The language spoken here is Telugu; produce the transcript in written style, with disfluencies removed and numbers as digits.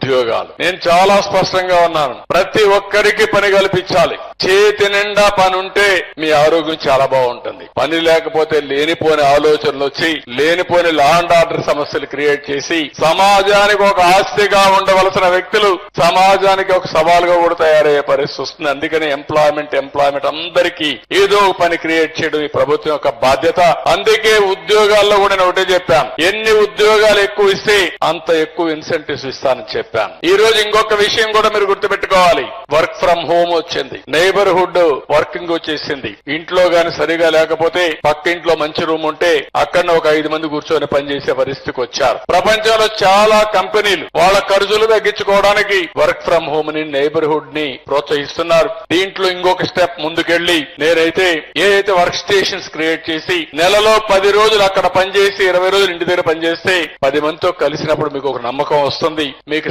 ఉద్యోగాలు. నేను చాలా స్పష్టంగా ఉన్నాను. ప్రతి ఒక్కరికి పని కల్పించాలి. చేతి నిండా పని ఉంటే మీ ఆరోగ్యం చాలా బాగుంటుంది. పని లేకపోతే లేనిపోని ఆలోచనలు వచ్చి లేనిపోని లా అండ్ ఆర్డర్ సమస్యలు క్రియేట్ చేసి సమాజానికి ఒక ఆస్తిగా ఉండవలసిన వ్యక్తులు సమాజానికి ఒక సవాలుగా కూడా తయారయ్యే పరిస్థితి వస్తుంది. అందుకని ఎంప్లాయ్మెంట్ అందరికీ ఏదో ఒక పని క్రియేట్ చేయడం ఈ ప్రభుత్వం యొక్క బాధ్యత. అందుకే ఉద్యోగాల్లో కూడా నేను ఒకటే చెప్పాను, ఎన్ని ఉద్యోగాలు ఎక్కువ ఇస్తే అంత ఎక్కువ ఇన్సెంటివ్స్ ఇస్తానని చెప్పాను. ఈ రోజు ఇంకొక విషయం కూడా మీరు గుర్తుపెట్టుకోవాలి. వర్క్ ఫ్రం హోమ్ వచ్చింది, నైబర్హుడ్ వర్కింగ్ వచ్చేసింది. ఇంట్లో గాని సరిగా లేకపోతే పక్క ఇంట్లో మంచి రూమ్ ఉంటే అక్కడ ఒక 5 మంది కూర్చొని పనిచేసే పరిస్థితికి వచ్చారు. ప్రపంచంలో చాలా కంపెనీలు వాళ్ళ ఖర్చులు తగ్గించుకోవడానికి వర్క్ ఫ్రం హోమ్ ని, నైబర్హుడ్ ని ప్రోత్సహిస్తున్నారు. దీంట్లో ఇంకొక స్టెప్ ముందుకెళ్లి నేనైతే ఏదైతే వర్క్ స్టేషన్స్ క్రియేట్ చేసి నెలలో 10 రోజులు అక్కడ పనిచేసి 20 రోజులు ఇంటి దగ్గర పనిచేస్తే 10 మందితో కలిసినప్పుడు మీకు ఒక నమ్మకం వస్తుంది, మీకు